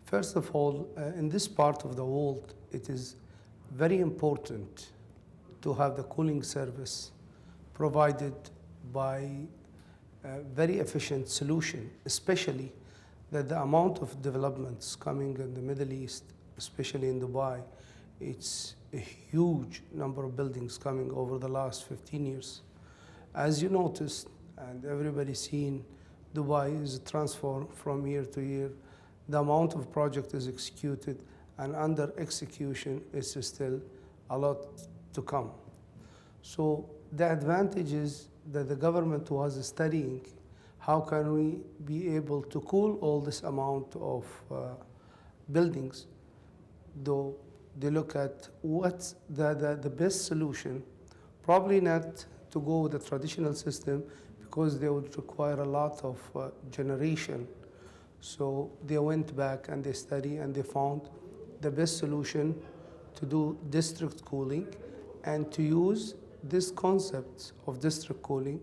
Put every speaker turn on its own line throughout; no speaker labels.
First of all, in this part of the world, it is very important to have the cooling service provided by a very efficient solution, especially that the amount of developments coming in the Middle East, especially in Dubai, it's a huge number of buildings coming over the last 15 years. As you noticed, and everybody's seen, Dubai is transformed from year to year. The amount of project is executed, and under execution is still a lot to come. So the advantage is that the government was studying how can we be able to cool all this amount of buildings, though they look at what's the best solution, probably not to go with the traditional system because they would require a lot of generation. So they went back and they studied and they found the best solution to do district cooling and to use this concept of district cooling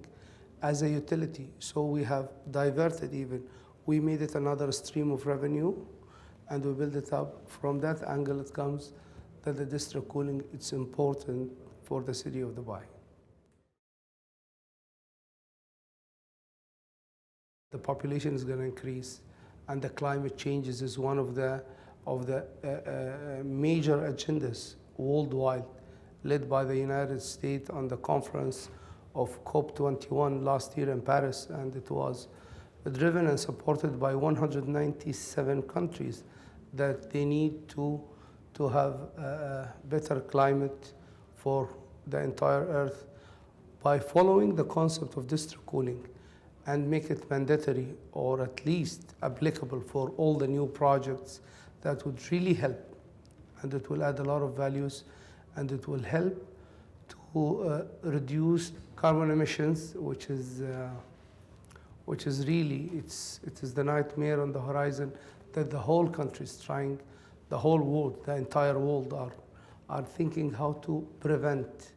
as a utility. So we have diverted even. We made it another stream of revenue and we build it up. From that angle it comes that the district cooling is important for the city of Dubai. The population is going to increase, and the climate changes is one of the major agendas worldwide, led by the United States on the conference of COP21 last year in Paris, and it was driven and supported by 197 countries that they need to have a better climate for the entire Earth by following the concept of district cooling and make it mandatory or at least applicable for all the new projects. That would really help, and it will add a lot of values, and it will help to reduce carbon emissions, which is really, it is the nightmare on the horizon that the whole country is trying, the whole world, the entire world are thinking how to prevent.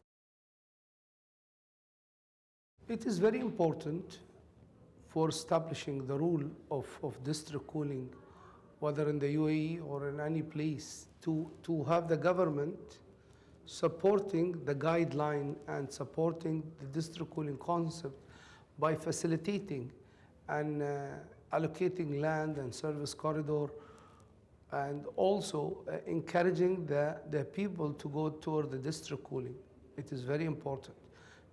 It is very important for establishing the rule of district cooling, whether in the UAE or in any place, to have the government supporting the guideline and supporting the district cooling concept by facilitating and allocating land and service corridor, and also encouraging the people to go toward the district cooling. It is very important,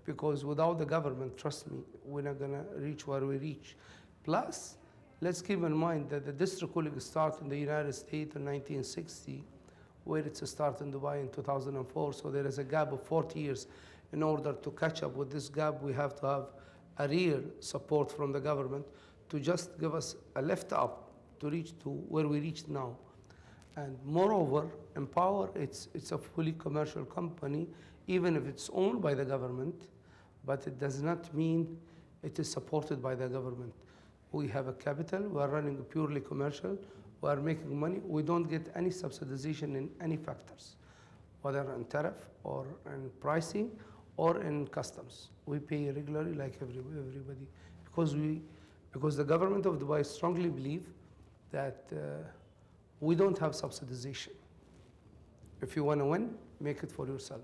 because without the government, trust me, we're not going to reach where we reach. Plus, let's keep in mind that the district cooling started in the United States in 1960, where it's started in Dubai in 2004. So there is a gap of 40 years. In order to catch up with this gap, we have to have a real support from the government to just give us a lift up to reach to where we reach now. And moreover, Empower, it's a fully commercial company, even if it's owned by the government, but it does not mean it is supported by the government. We have a capital, we are running purely commercial, we are making money, we don't get any subsidization in any factors, whether in tariff or in pricing or in customs. We pay regularly like everybody, because the government of Dubai strongly believe that we don't have subsidization. If you want to win, make it for yourself.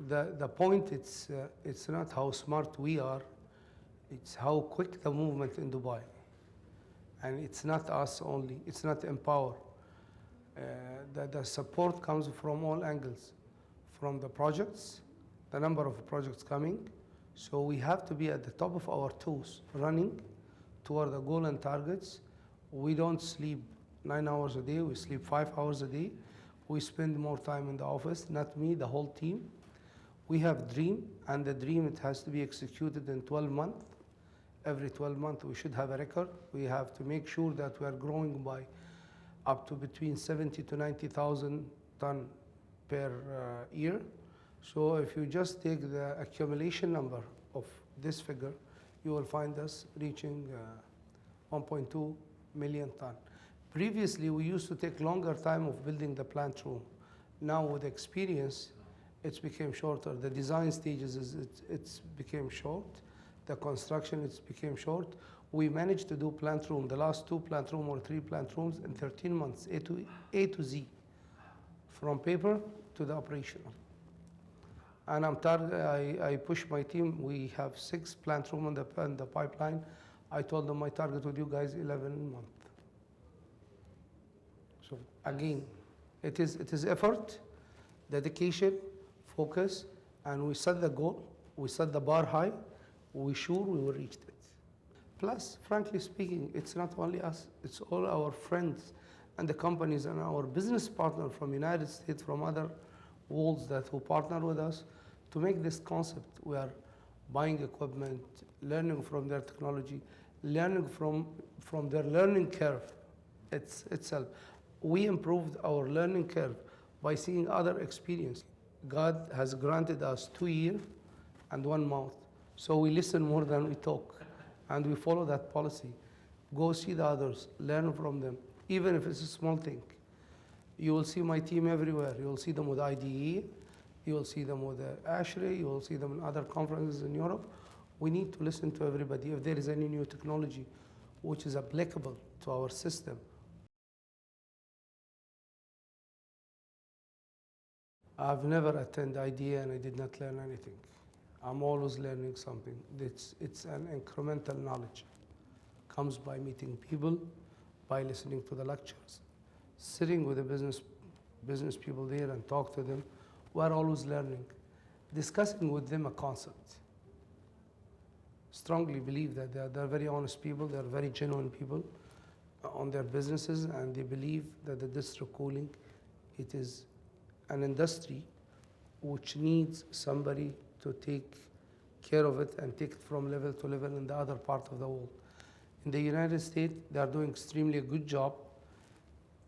The point, it's not how smart we are, it's how quick the movement in Dubai. And it's not us only, it's not Empower. The support comes from all angles, from the projects, the number of projects coming. So we have to be at the top of our toes, running toward the goal and targets. We don't sleep 9 hours a day, we sleep 5 hours a day. We spend more time in the office, not me, the whole team. We have dream, and the dream, it has to be executed in 12 months. Every 12 months, we should have a record. We have to make sure that we are growing by up to between 70 to 90,000 tons per year. So if you just take the accumulation number of this figure, you will find us reaching 1.2 million tons. Previously, we used to take longer time of building the plant room. Now with experience, it's became shorter. The design stages, it's became short. the construction it became short. We managed to do plant room, the last 2 plant room or 3 plant rooms in 13 months, A to Z, from paper to the operational. And I push my team. We have 6 plant room in the pipeline. I told them my target with you guys 11 months. So again, it is effort, dedication, focus, and we set the goal. We set the bar high. We sure we will reach it. Plus, frankly speaking, it's not only us, it's all our friends and the companies and our business partners from United States, from other worlds that who partner with us to make this concept. We are buying equipment, learning from their technology, learning from their learning curve itself. We improved our learning curve by seeing other experience. God has granted us 2 ears and 1 mouth. So we listen more than we talk. And we follow that policy. Go see the others, learn from them, even if it's a small thing. You will see my team everywhere. You will see them with IDE. You will see them with ASHRAE. You will see them in other conferences in Europe. We need to listen to everybody. If there is any new technology which is applicable to our system, I've never attended IDEA and I did not learn anything. I'm always learning something. It's an incremental knowledge. Comes by meeting people, by listening to the lectures, sitting with the business people there and talk to them. We're always learning, discussing with them a concept. Strongly believe that they're very honest people, they're very genuine people on their businesses, and they believe that the district cooling, it is an industry which needs somebody to take care of it and take it from level to level in the other part of the world. In the United States, they are doing extremely good job.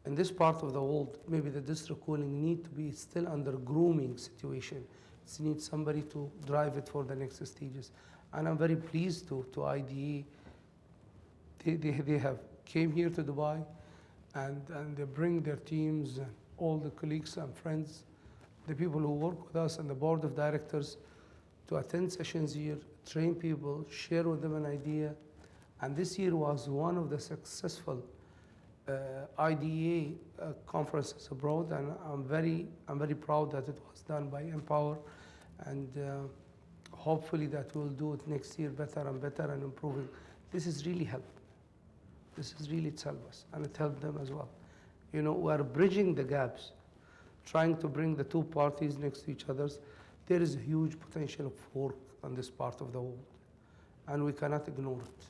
In this part of the world, maybe the district cooling need to be still under grooming situation. It needs somebody to drive it for the next stages. And I'm very pleased to IDE. They have came here to Dubai and they bring their teams and all the colleagues and friends, the people who work with us and the board of directors to attend sessions here, train people, share with them an idea. And this year was one of the successful IDEA conferences abroad, and I'm very proud that it was done by Empower, and hopefully that we'll do it next year better and better and improving. This is really helped. This is really it's helped us, and it helped them as well. You know, we're bridging the gaps, trying to bring the 2 parties next to each other. There is a huge potential of work on this part of the world, and we cannot ignore it.